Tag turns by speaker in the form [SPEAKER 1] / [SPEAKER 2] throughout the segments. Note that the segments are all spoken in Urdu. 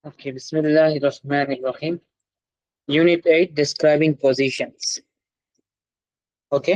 [SPEAKER 1] Okay, Bismillahirrahmanirrahim. Unit 8 Describing Positions. Okay,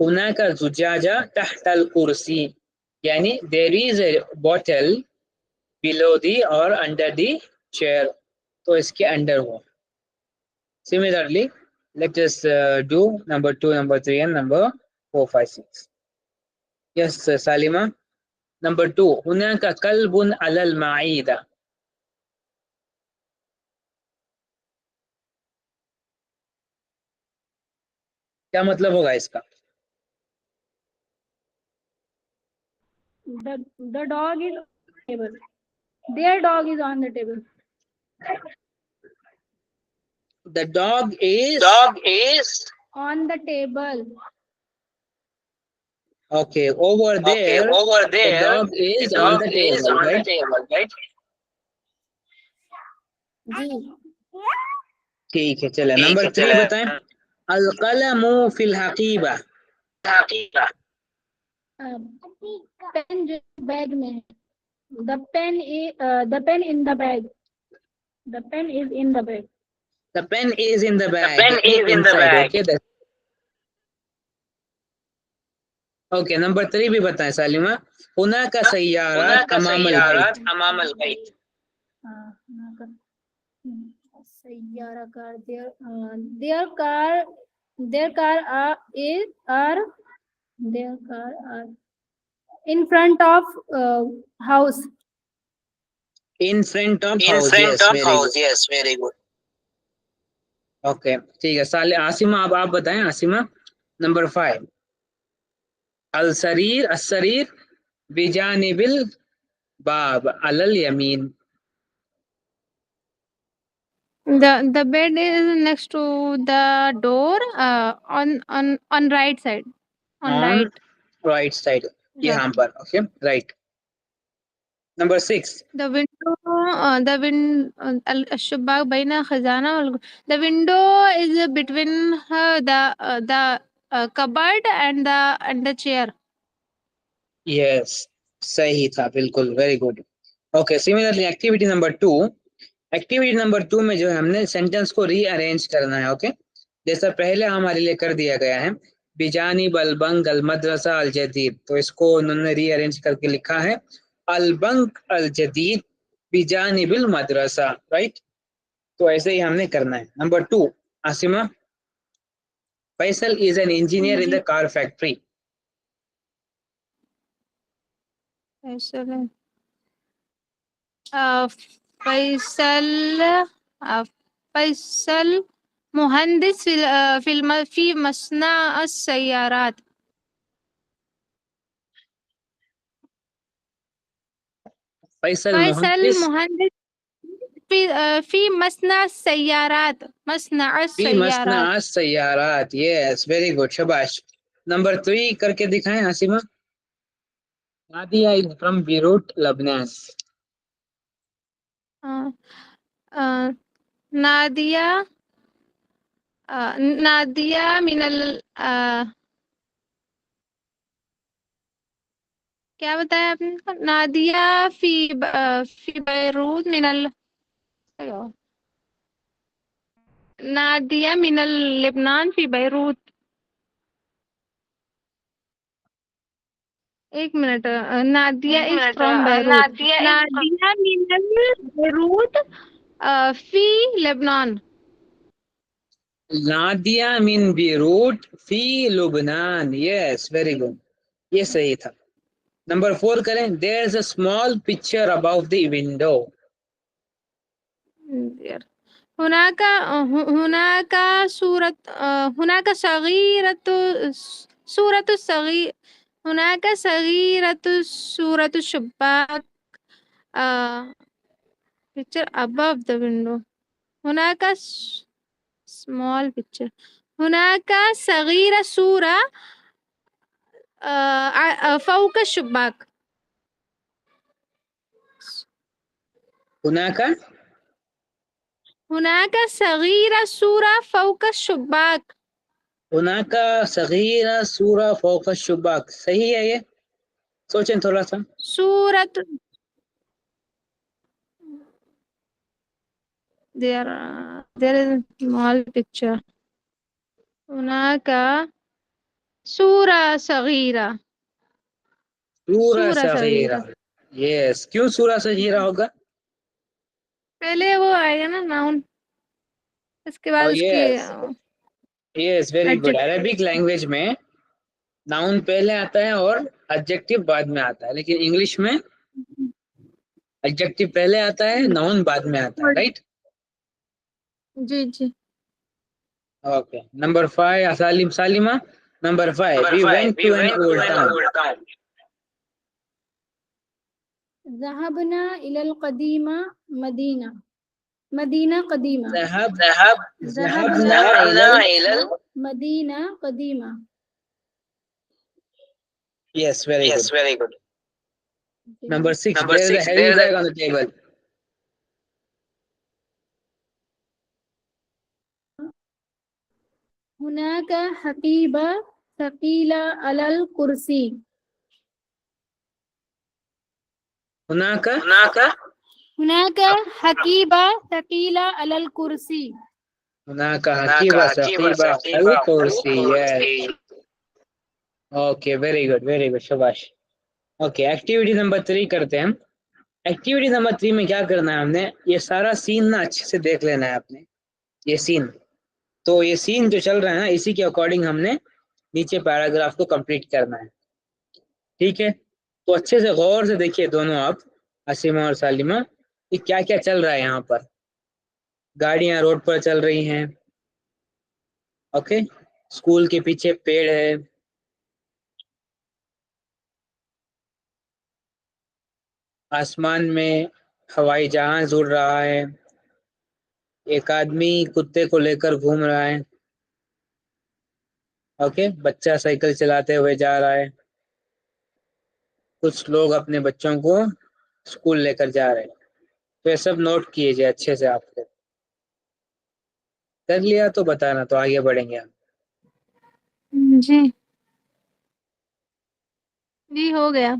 [SPEAKER 1] هناك زجاجة تحت الكرسي يعني there is a bottle below the or under the chair. تو اس کے under who. Similarly, let us do number 2, number 3 and number 4, 5, 6. Yes, Salima. Number 2, هناك كلب على المعيدة. کیا مطلب ہوگا اس کا؟
[SPEAKER 2] The dog is on the table. Their dog is on the table.
[SPEAKER 1] The dog is
[SPEAKER 2] On the table.
[SPEAKER 1] okay over there. The dog is on the table, right?
[SPEAKER 2] جی
[SPEAKER 1] ٹھیک ہے چلے نمبر 3 بتائیں. القلم فی الحقیبہ.
[SPEAKER 2] پین جو بیگ میں ہے. The pen in the bag. The pen is in the bag.
[SPEAKER 1] The pen is in the bag. Inside. Okay, okay, number 3 بھی بتائیں سالمہ. هناك سیارات امام البیت.
[SPEAKER 2] سیارہ کار. Their car are in front of house.
[SPEAKER 1] In front of house. Yes, very good. Okay, ٹھیک ہے. عاصمہ اب آپ بتائیں. عاصمہ نمبر 5. السریر بجانب الباب علی الیمین.
[SPEAKER 2] The bed is next to the door on right side.
[SPEAKER 1] On right side. یہاں پر. Okay, right. Number 6.
[SPEAKER 2] The الشباك بين خزانة. The window is between the cupboard and the chair.
[SPEAKER 1] Yes, صحیح تھا بالکل. Very good. Okay, similarly activity number 2. Activity number 2 میں جو ہے ہم نے سینٹنس کو ری ارینج کرنا ہے. اوکے جیسا پہلے ہمارے لیے کر دیا گیا ہے بجانب البنک المدرسہ الجدید, تو اس کو انہوں نے ری ارینج کر کے لکھا ہے البنک الجدید بجانب المدرسہ. رائٹ, تو ایسے ہی ہم نے کرنا ہے. Number 2 Asma. Faisal is an engineer in the car factory.
[SPEAKER 2] Faisal مهندس في مصنع السيارات.
[SPEAKER 1] فیصل
[SPEAKER 2] مهندس في مصنع السيارات.
[SPEAKER 1] في مصنع السيارات. Yes, very good. شباش. نمبر 3 کر کے دکھائیں Asma. Nadia is from Beirut, Lebanon.
[SPEAKER 2] Nadia من کیا بتایا آپ نے؟ نادیہ فی بیروت نادیہ من لبنان فی بیروت. ایک minute. Nadia is from Beirut. Nadia من بیروت فی لبنان.
[SPEAKER 1] نادیہ من بیروت فی لبنان. Yes, very good. یہ صحیح تھا. نمبر 4 کریں. There's a small picture above the window.
[SPEAKER 2] هناك صغيرة سورة الشباك picture above the window. هناك small picture. هناك صغيرة سورة فوق الشباك. هناك صغيرة سورة فوق الشباك.
[SPEAKER 1] هناك صغيرة سورة فوق الشباك. صحیح ہے یہ؟ سوچیں تھوڑا سا.
[SPEAKER 2] سورة there is a small picture. هناك سورة صغيرة.
[SPEAKER 1] سورہ
[SPEAKER 2] سورة
[SPEAKER 1] صغیرہ.
[SPEAKER 2] صغيرة.
[SPEAKER 1] یس, کیوں سورہ صغیرہ ہوگا؟
[SPEAKER 2] پہلے وہ آئے گا نا ناؤن، اس کے بعد اس کی
[SPEAKER 1] یس very good.
[SPEAKER 2] adjective.
[SPEAKER 1] Arabic language میں ناؤن پہلے آتا ہے اور ایڈجیکٹو بعد میں آتا ہے، لیکن انگلش میں ایڈجیکٹو پہلے آتا ہے، ناؤن بعد میں آتا ہے. رائٹ؟
[SPEAKER 2] جی جی.
[SPEAKER 1] Okay. Number 5 Salma. Number 5 we went to an old town.
[SPEAKER 2] ذهبنا إلى القديمة مدينة. مدينة قديمة.
[SPEAKER 1] ذهبنا إلى
[SPEAKER 2] مدينة قديمة.
[SPEAKER 1] Yes, very good. Number 6, there is a heavy bag on the table.
[SPEAKER 2] هناك حقيبة ثقيلة على الكرسي.
[SPEAKER 1] هناك
[SPEAKER 2] حقيبة ثقيلة على الكرسي.
[SPEAKER 1] حقيبة ثقيلة على الكرسي. Yes. Okay, very good. شباش. Okay, activity number 3 کرتے ہیں ہم. ایکٹیویٹی نمبر 3 میں کیا کرنا ہے ہم نے؟ یہ سارا سین نا اچھے سے دیکھ لینا ہے آپ نے. یہ سین، تو یہ سین جو چل رہا ہے نا، اسی کے اکارڈنگ ہم نے نیچے پیراگراف کو کمپلیٹ کرنا ہے. ٹھیک ہے؟ تو اچھے سے غور سے دیکھیے دونوں آپ، عاصمہ اور سالمہ، کہ کیا کیا چل رہا ہے یہاں پر. گاڑیاں روڈ پر چل رہی ہیں. اوکے. اسکول کے پیچھے پیڑ ہے. آسمان میں ہوائی جہاز اڑ رہا ہے. ایک آدمی کتے کو لے کر گھوم رہا ہے. اوکے. بچہ سائیکل چلاتے ہوئے جا رہا ہے. کچھ لوگ اپنے بچوں کو اسکول لے کر جا رہے ہیں. تو یہ سب نوٹ کیجیے اچھے سے. آپ کو کر لیا تو بتانا، تو آگے بڑھیں گے ہم.
[SPEAKER 2] جی جی ہو گیا.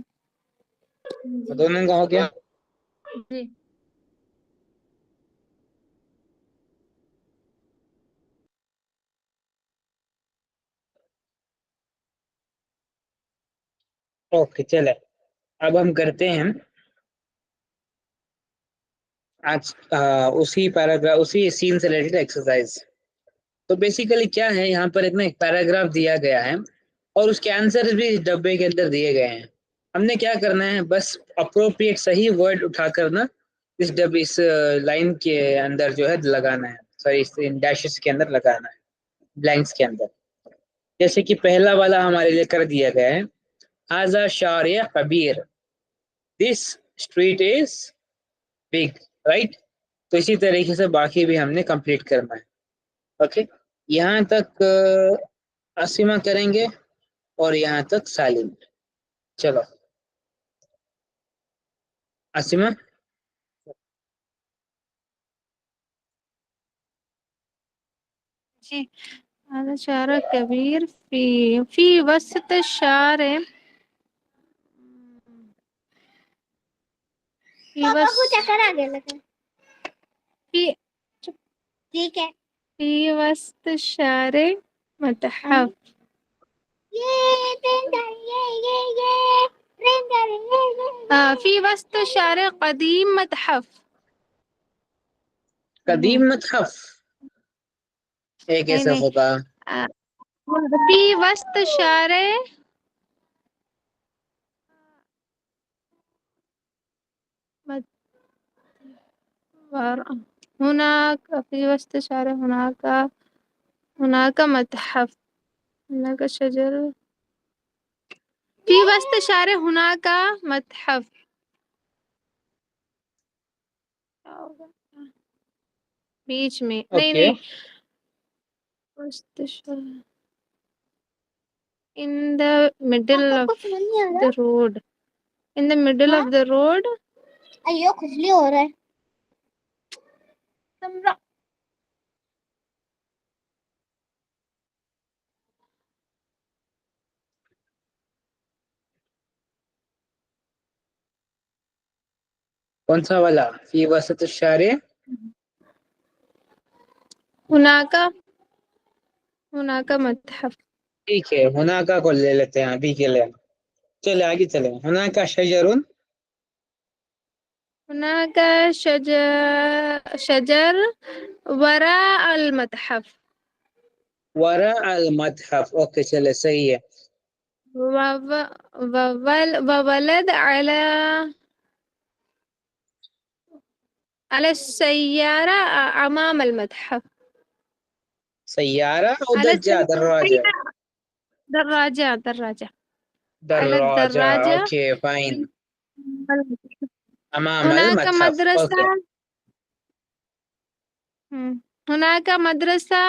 [SPEAKER 1] دونوں کا ہو گیا.
[SPEAKER 2] جی.
[SPEAKER 1] اوکے چلے. اب ہم کرتے ہیں آج اسی پیراگراف، اسی سین سے ریلیٹڈ ایکسرسائز. تو بیسیکلی کیا ہے، یہاں پر اتنا ایک پیراگراف دیا گیا ہے اور اس کے آنسر بھی اس ڈبے کے اندر دیے گئے ہیں. ہم نے کیا کرنا ہے، بس اپروپریٹ صحیح ورڈ اٹھا کر نا اس ڈبے، اس لائن کے اندر جو ہے لگانا ہے. سوری، اس ڈیشز کے اندر لگانا ہے، بلینکس کے اندر. جیسے کہ پہلا والا ہمارے لیے کر دیا گیا ہے، هذا شارع کبیر، this street is big. Right? تو اسی طریقے سے باقی بھی ہم نے کمپلیٹ کرنا ہے. اوکے. یہاں تک عاصمہ کریں گے اور یہاں تک سالم. چلو عاصمہ.
[SPEAKER 2] جی. هذا شارع كبير في وسط الشارع. في في وسط الشارع متحف. في وسط الشارع قديم متحف.
[SPEAKER 1] قدیم متحف ایک
[SPEAKER 2] نہیں
[SPEAKER 1] ایسا
[SPEAKER 2] نہیں.
[SPEAKER 1] ہوگا.
[SPEAKER 2] في وسط الشارع هناك في وسط الشارع هناك متحف. هناك شجر. في وسط الشارع هناك متحف. بیچ میں نہیں
[SPEAKER 1] اوکے.
[SPEAKER 2] نہیں. وسط الشارع. In the middle of the road. In the middle of the road.
[SPEAKER 3] ايوه کھجلی ہو رہا ہے.
[SPEAKER 2] سمرا.
[SPEAKER 1] کون سا والا؟ فی وسط الشارع.
[SPEAKER 2] هناك متحف.
[SPEAKER 1] ٹھیک ہے ہناکا کو لے لیتے ہیں ابھی کے لیے. چلے آگے چلیں. ہناکا شجرون.
[SPEAKER 2] هناك شجر وراء المتحف.
[SPEAKER 1] وراء المتحف. اوکے چلے صحیح ہے.
[SPEAKER 2] وولد على السيارة أمام المتحف.
[SPEAKER 1] سیارہ اور
[SPEAKER 2] على
[SPEAKER 1] دجا دراجہ.
[SPEAKER 2] السيارة دراجة على
[SPEAKER 1] دراجہ
[SPEAKER 2] الدراجة
[SPEAKER 1] اوکے فائن. امام
[SPEAKER 2] هناك
[SPEAKER 1] المتحف. اوکے.
[SPEAKER 2] مدرسة. هناك مدرسة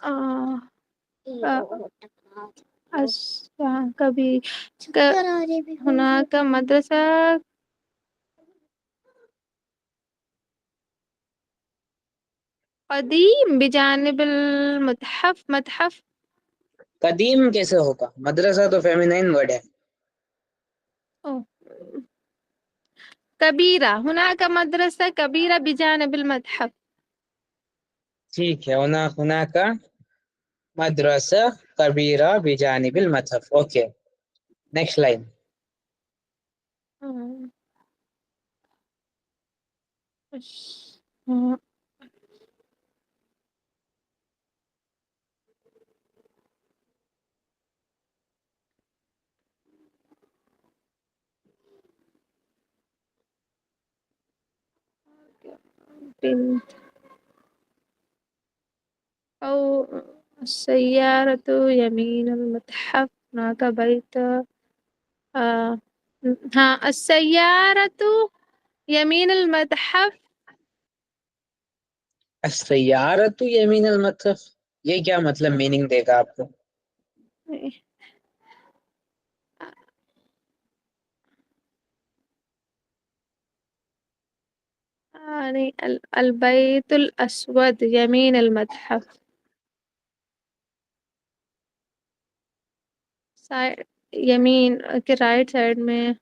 [SPEAKER 2] آه كبير. هناك مدرسة قديم بجانب المتحف. متحف
[SPEAKER 1] قدیم کیسے ہوگا؟ مدرسہ تو فیمینائن ورڈ ہے.
[SPEAKER 2] أوه. كبيرة. هناك مدرسة كبيرة بجانب المتحف.
[SPEAKER 1] ٹھیک ہے. ہناکا مدرسہ کبیرہ بجانب المتحف. Okay next line.
[SPEAKER 2] بنت أو السيارة يمين المتحف. هناك بيت. ها السيارة يمين المتحف.
[SPEAKER 1] السیارۃ یمین المتحف. یہ کیا مطلب میننگ دے گا آپ کو؟
[SPEAKER 2] يعني البيت الأسود يمين المتحف. يمين کے رائٹ سائڈ میں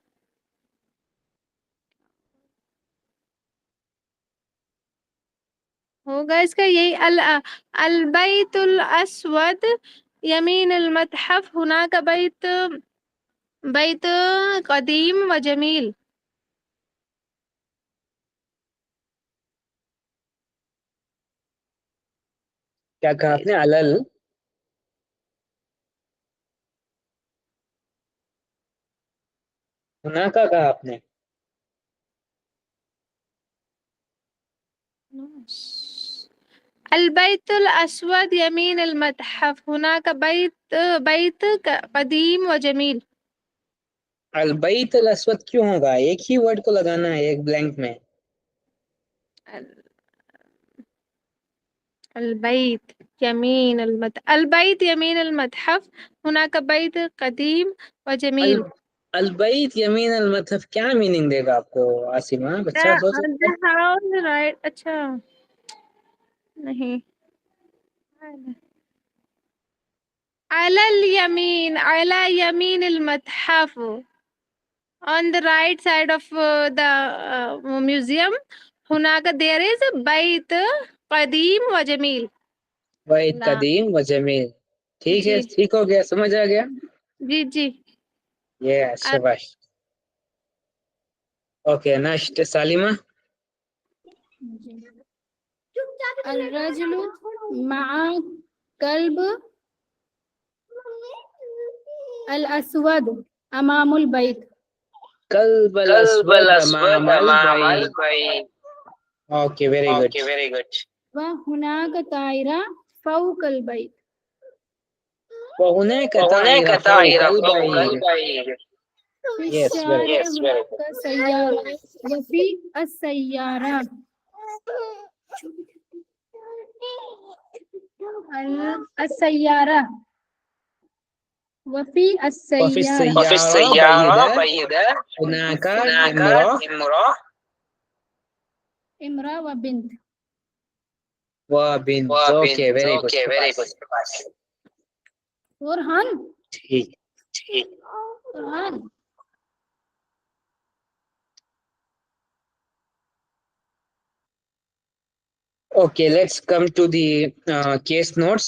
[SPEAKER 2] ہوگا اس کا یہی البیت الاسود یمین المتحف. هناك بیت قدیم و جمیل.
[SPEAKER 1] کیا کہا آپ نے؟ علل. ہناکا کہا آپ نے.
[SPEAKER 2] البيت الأسود يمين المتحف. هناك بيت قديم وجميل.
[SPEAKER 1] البیت الاسود کیوں ہوگا؟ ایک ہی ورڈ کو لگانا ہے ایک بلینک میں.
[SPEAKER 2] البيت يمين البيت يمين المتحف. هناك بيت قديم وجميل.
[SPEAKER 1] البیت یمین المتحف کیا میننگ دے گا آپ کو عاصمہ؟ بچہ سوچ سکتے
[SPEAKER 2] The house right. اچھا نہیں. على اليمين على يمين المتحف. On the right side of the museum. هناك there is a بيت قديم وجميل.
[SPEAKER 1] بیت
[SPEAKER 2] لا.
[SPEAKER 1] قدیم و جمیل. ٹھیک ہے
[SPEAKER 2] جی
[SPEAKER 1] ٹھیک ہو گیا سمجھ آ گیا.
[SPEAKER 2] جی جی.
[SPEAKER 1] یہ شاباش. Okay next Salima.
[SPEAKER 2] الرجل مع كلب الأسود أمام البيت.
[SPEAKER 1] کلب الاسود امام البیت. Okay very good.
[SPEAKER 2] وهناك طائرة فوق البيت.
[SPEAKER 1] وهناك طائرة فوق البيت.
[SPEAKER 2] في
[SPEAKER 1] Yes, very
[SPEAKER 2] الشارع
[SPEAKER 1] good.
[SPEAKER 2] هناك سيارة. وفي السيارة السيارة. وفي
[SPEAKER 1] وفي
[SPEAKER 2] السيارة
[SPEAKER 1] السيارة بيدة. هناك امرأة
[SPEAKER 2] امرأة وبنت.
[SPEAKER 1] وبنت. Okay very good.
[SPEAKER 2] فرحان.
[SPEAKER 1] ٹھیک.
[SPEAKER 2] Farhan.
[SPEAKER 1] Okay, let's come to the case notes.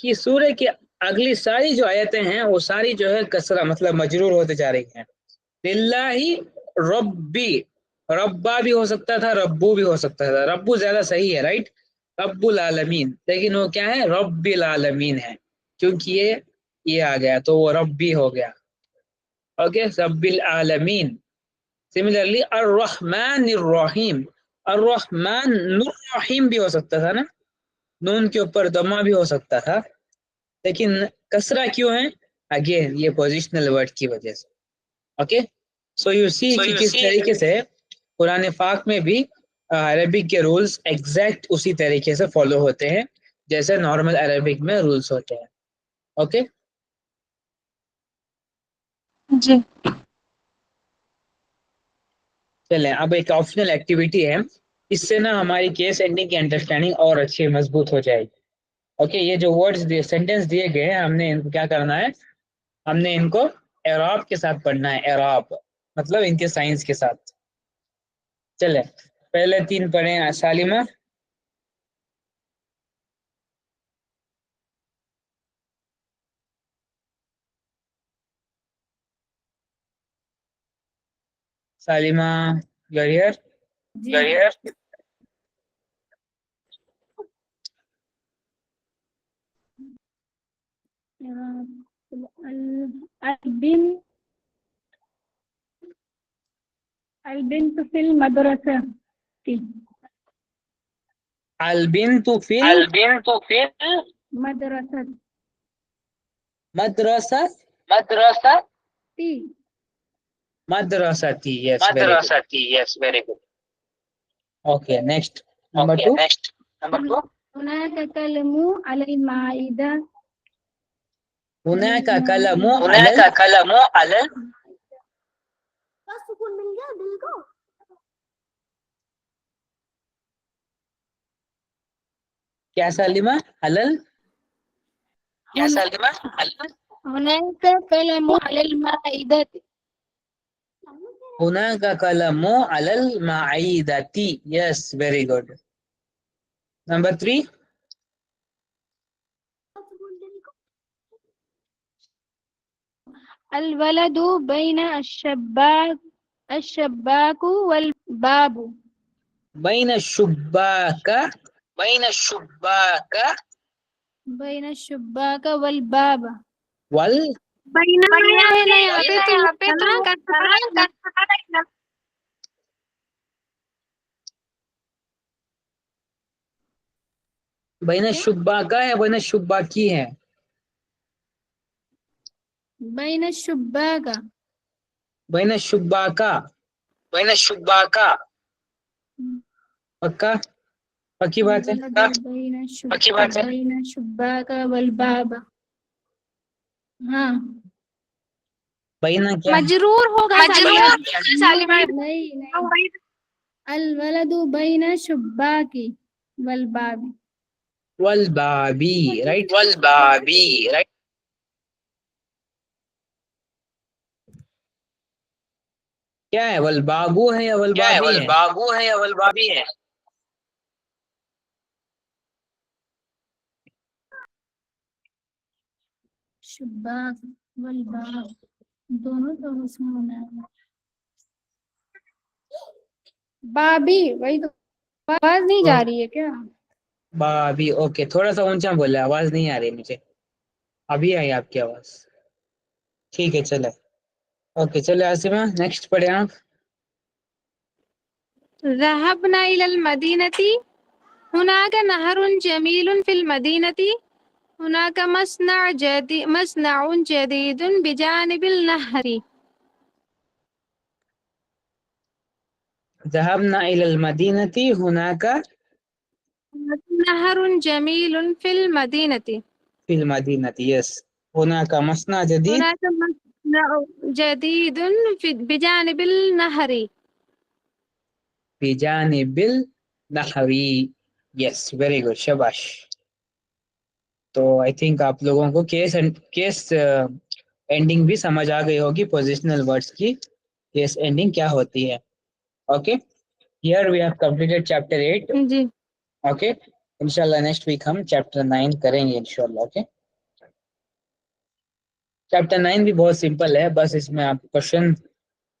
[SPEAKER 1] کہ سورہ کی اگلی ساری جو آیتیں ہیں وہ ساری جو ہے کسرہ مطلب مجرور ہوتے جا رہی ہیں. للہ ربی، ربا بھی ہو سکتا تھا، ربو بھی ہو سکتا تھا. ربو زیادہ صحیح ہے، رائٹ، رب العالمین، لیکن وہ کیا ہے، رب العالمین ہے، کیونکہ یہ آ گیا تو وہ ربی ہو گیا. اوکے، رب العالمین. سملرلی الرحمن الرحیم، الرحمن الرحیم بھی ہو سکتا تھا نا، نون کے اوپر دمہ بھی ہو سکتا تھا، لیکن کسرہ کیوں ہے؟ اگین یہ پوزیشنل ورڈ کی وجہ سے. اوکے، سو یو سی کہ کس طریقے سے قرآن پاک میں بھی عربک کے رولز ایگزیکٹ اسی طریقے سے فالو ہوتے ہیں جیسے نارمل عربک میں رولز ہوتے ہیں. اوکے،
[SPEAKER 4] جی.
[SPEAKER 1] چلیں اب ایک آپشنل ایکٹیویٹی ہے، اس سے نا ہماری کیس اینڈنگ کی انڈرسٹینڈنگ اور اچھی مضبوط ہو جائے گی. اوکے، یہ جو ورڈز سینٹینس دیے گئے ہیں، ہم نے ان کو کیا کرنا ہے، ہم نے ان کو اعراب کے ساتھ پڑھنا ہے. اعراب مطلب ان کے سائنس کے ساتھ. چلیں پہلے 3 پڑھیں. سالمہ، سالمہ گریئر.
[SPEAKER 2] البنت في المدرسة.
[SPEAKER 1] البنت فی
[SPEAKER 2] مدرسة.
[SPEAKER 1] مدرسہ، مدرستی. Yes very good. Okay, next number 2.
[SPEAKER 2] هناك كلم على المائدة.
[SPEAKER 1] هناك كلام على کیا سالمہ؟ حلل.
[SPEAKER 2] هناك كلم على المائدة.
[SPEAKER 1] هناك كلام على المعيدة. Yes, very good. Number 3.
[SPEAKER 2] الولد بين الشباك والباب.
[SPEAKER 1] بين الشباك
[SPEAKER 2] بين الشباك والباب.
[SPEAKER 1] وال بین الشباک ہے، بین الشباکی ہے.
[SPEAKER 2] بين الشباك.
[SPEAKER 1] بین الشباکا. پکا، پکی بات ہے.
[SPEAKER 2] بين الشباك والباب. ہاں
[SPEAKER 1] بین کیا؟
[SPEAKER 4] مجرور ہوگا سالمہ.
[SPEAKER 2] نہیں. الولد بين الشباك والباب.
[SPEAKER 1] والبابی، رائٹ. کیا ہے، والبابو ہے یا والبابی ہے؟
[SPEAKER 2] شباک والباب دونوں تو اس میں ہونا ہے. بابی، وہی تو. آواز نہیں جا رہی ہے کیا؟
[SPEAKER 1] بابی. اوکے، تھوڑا سا اونچا بولے، آواز نہیں آ رہی مجھے. ابھی آئی آپ کی آواز. ٹھیک ہے، چلے. اوکے، چلے عاصمہ نیکسٹ پڑھیں آپ.
[SPEAKER 4] ذهبنا إلى المدينة. هناك نهر جميل في المدينة. هناك مصنع جديد بجانب النهر.
[SPEAKER 1] ذهبنا إلى المدينة. هناك
[SPEAKER 4] نهر جميل في المدينة.
[SPEAKER 1] في المدينة. يس. هناك مصنع جديد
[SPEAKER 4] هناك مصنع جديد بجانب النهر.
[SPEAKER 1] بجانب النهر. یس، ویری گڈ، شاباش. تو آئی تھنک آپ لوگوں کو کیس اینڈنگ بھی سمجھ آ گئی ہوگی، پوزیشنل ورڈز کی کیس اینڈنگ کیا ہوتی ہے. Okay, here we have completed chapter 8.
[SPEAKER 4] جی.
[SPEAKER 1] اوکے، انشاءاللہ نیکسٹ ویک ہم چیپٹر 9 کریں گے انشاءاللہ. اوکے, چیپٹر 9 بھی بہت سمپل ہے, بس اس میں آپ کوشچن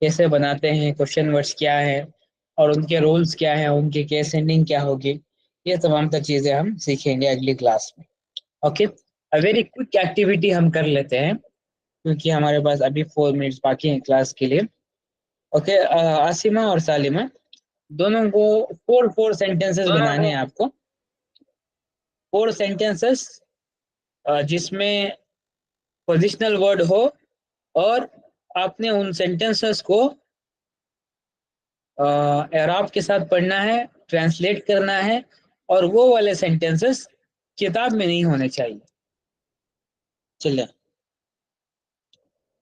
[SPEAKER 1] کیسے بناتے ہیں, کوشچن ورڈس کیا ہے اور ان کے رولز کیا ہیں, ان کی کیس اینڈنگ کیا ہوگی, یہ تمام تر چیزیں ہم سیکھیں گے اگلی کلاس میں. اوکے, ویری کوئک ایکٹیویٹی ہم کر لیتے ہیں کیونکہ ہمارے پاس ابھی 4 منٹس باقی ہیں کلاس کے لیے. اوکے, عاصمہ اور سالمہ دونوں کو 4 سینٹینسز بنانے ہیں آپ کو. 4 سینٹینسز جس میں پوزیشنل ورڈ ہو, اور آپ نے ان سینٹینسز کو اعراب کے ساتھ پڑھنا ہے, ٹرانسلیٹ کرنا ہے, اور وہ والے سینٹینسز کتاب میں نہیں ہونے چاہیے. چلیں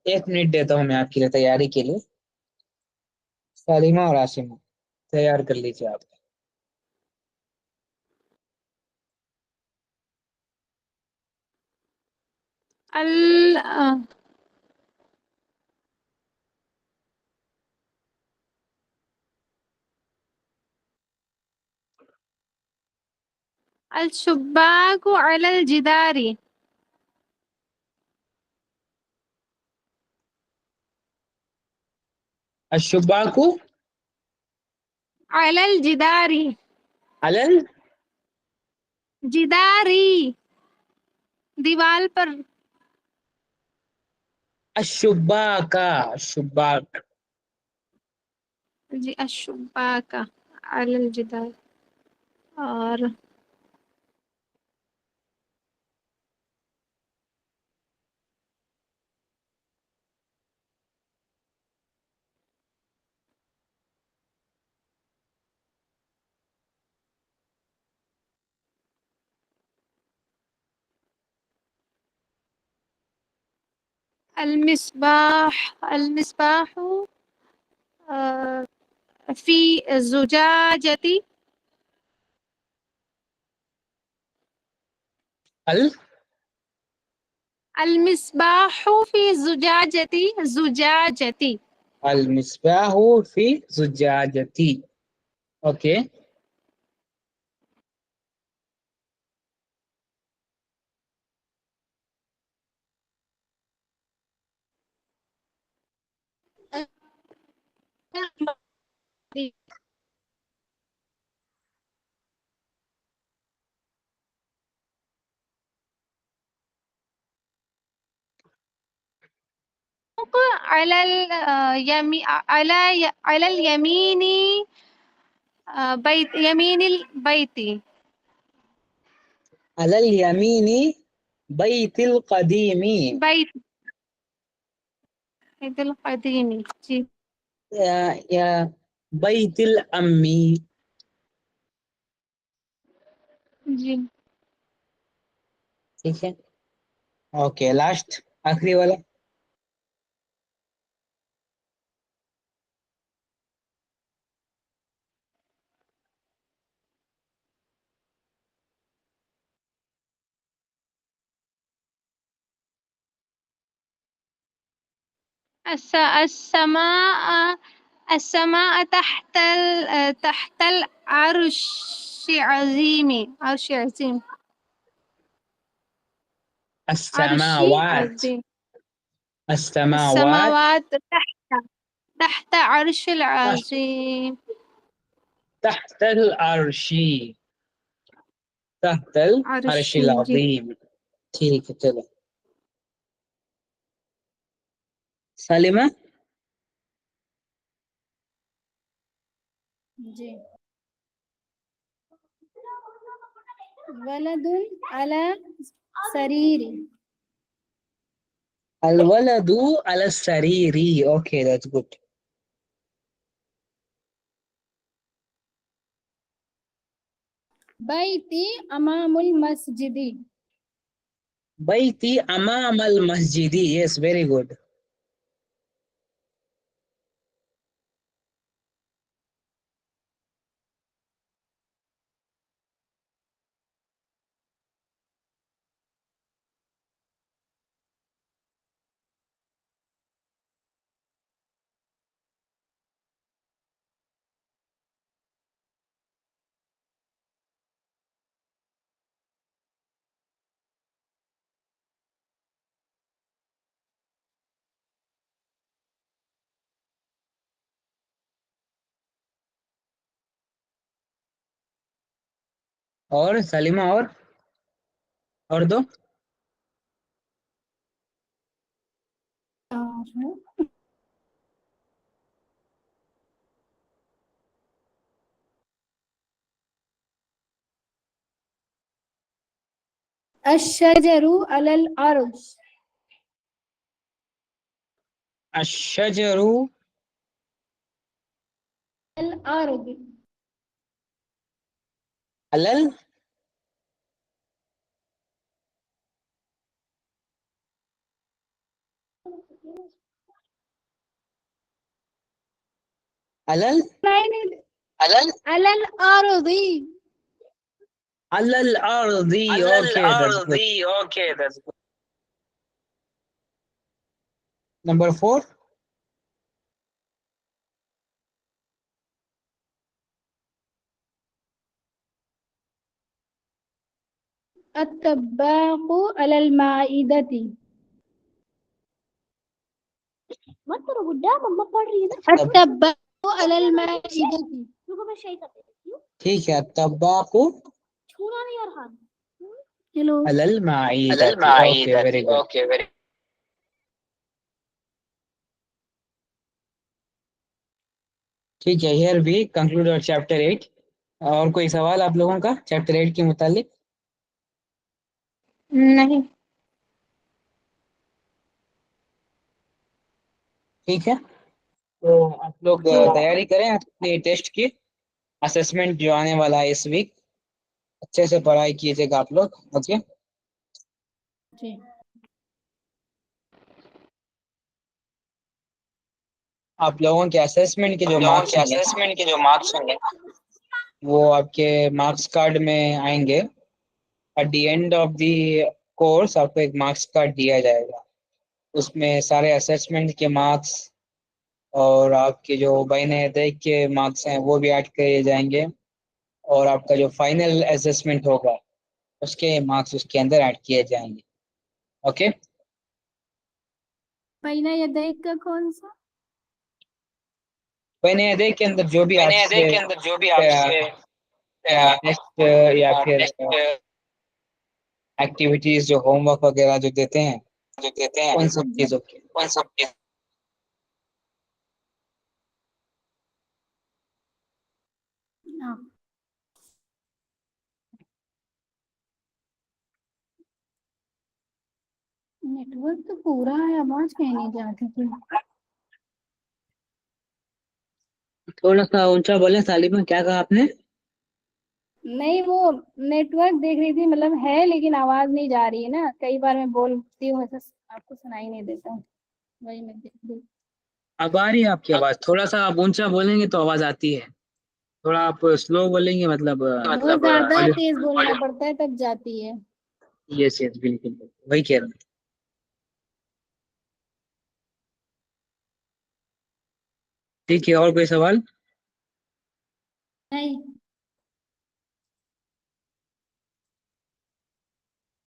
[SPEAKER 1] 1 منٹ دیتا ہوں میں آپ کے لیے تیاری کے لیے. سالمہ اور عاصمہ تیار کر لیجیے آپ.
[SPEAKER 4] ال الشباك على الجدار.
[SPEAKER 1] الشباک
[SPEAKER 4] على الجدار.
[SPEAKER 1] علل
[SPEAKER 4] جداری, دیوال پر.
[SPEAKER 1] الشباک, الشباک.
[SPEAKER 4] جی الشباک على الجدار. اور المصباح في الزجاجة. المصباح في زجاجة.
[SPEAKER 1] المصباح فی زجاجتی. اوکے,
[SPEAKER 4] على اليمين, بيت يمين البيت.
[SPEAKER 1] علی الیمین بیت القدیم,
[SPEAKER 4] بيت القديم. جی
[SPEAKER 1] یا بیت الامی.
[SPEAKER 4] جی.
[SPEAKER 1] ٹھیک ہے, اوکے لاسٹ آخری والا.
[SPEAKER 4] السماء تحت العرش عظيم. عرش عظيم. عرش
[SPEAKER 1] السماوات,
[SPEAKER 4] عظيم.
[SPEAKER 1] السماوات
[SPEAKER 4] السماوات تحت عرش العظيم.
[SPEAKER 1] تحت العرش, تحت العرش
[SPEAKER 4] عرش. جی
[SPEAKER 1] العظیم. ٹھیک ہے, چلو سالمہ.
[SPEAKER 2] جی. ولد على سرير.
[SPEAKER 1] الولد علی السریر. Okay, that's good.
[SPEAKER 2] بيتي أمام المسجد.
[SPEAKER 1] بیتی امام المسجد. Yes, very good. اور سلیمہ اور دو.
[SPEAKER 2] الشجر على الأرض.
[SPEAKER 1] الشجر
[SPEAKER 2] الأرض.
[SPEAKER 1] علل علل علل
[SPEAKER 2] على الأرض.
[SPEAKER 1] على الأرض. Okay, that's good. Okay, that's good. Number 4.
[SPEAKER 2] الطباخ على المائدة.
[SPEAKER 3] ما ترى قدام ما قري ده
[SPEAKER 2] الطباخ على المائدة.
[SPEAKER 3] شوفوا ما شيء
[SPEAKER 1] ٹھیک ہے. الطباخ
[SPEAKER 3] شوراني يا رهان
[SPEAKER 2] Hello.
[SPEAKER 1] على المعيدة. Okay, very good.
[SPEAKER 5] Okay, very
[SPEAKER 1] ٹھیک ہے. Here we conclude our chapter 8. اور کوئی سوال آپ لوگوں کا چیپٹر 8 کے متعلق؟
[SPEAKER 4] نہیں.
[SPEAKER 1] ٹھیک ہے. تو آپ لوگ تیاری کریں اپنے ٹیسٹ کی. اسسمنٹ جو آنے والا ہے اس ویک، اچھے سے پڑھائی کیجیے گا آپ لوگ. اوکے.
[SPEAKER 2] جی.
[SPEAKER 1] آپ لوگوں کے اسسمنٹ کے جو مارکس ہوں گے
[SPEAKER 5] assessment کے جو marks ہوں گے
[SPEAKER 1] وہ آپ کے مارکس کارڈ میں آئیں گے. At the end of the course آپ کو ایک مارکس کارڈ دیا جائے گا. اس میں سارے اسسمنٹ کے مارکس اور آپ کے جو بین ادائیگ کے مارکس ہیں وہ بھی ایڈ کیے جائیں گے، اور آپ کا جو فائنل اسسمنٹ ہوگا اس کے مارکس اس کے اندر ایڈ کیے جائیں گے. اوکے.
[SPEAKER 2] بین یدیک کا کون سا؟
[SPEAKER 1] بین ادائیگ کے اندر جو بھی
[SPEAKER 5] میں
[SPEAKER 1] آپ
[SPEAKER 5] نے
[SPEAKER 1] سے
[SPEAKER 5] کے اندر جو بھی آپ سے
[SPEAKER 1] ٹیسٹ یا پھر ایکٹیویٹیز جو ہوم ورک وغیرہ جو دیتے ہیں
[SPEAKER 5] جو دیتے ہیں
[SPEAKER 1] ان سب چیزوں کے.
[SPEAKER 5] ان سب کے
[SPEAKER 2] نیٹ ورک تو پورا ہے، آواز کہیں نہیں جاتی تھی.
[SPEAKER 1] تھوڑا سا اونچا بولیں سالمہ، کیا کہا آپ نے؟
[SPEAKER 2] نہیں وہ نیٹ ورک دیکھ رہی تھی، مطلب ہے لیکن آواز نہیں جا رہی ہے نا. کئی بار میں بولتی ہوں ایسا آپ کو سنائی نہیں دیتا، وہی میں دیکھ رہی.
[SPEAKER 1] اب آ رہی ہے آپ کی آواز. تھوڑا سا آپ اونچا بولیں گے تو آواز آتی ہے، تھوڑا آپ سلو بولیں گے مطلب
[SPEAKER 2] بہت زیادہ تیز بولنا پڑتا ہے تب جاتی ہے.
[SPEAKER 1] یس یس بالکل وہی کہہ رہا ہوں. ٹھیک ہے. اور کوئی سوال؟
[SPEAKER 2] نہیں.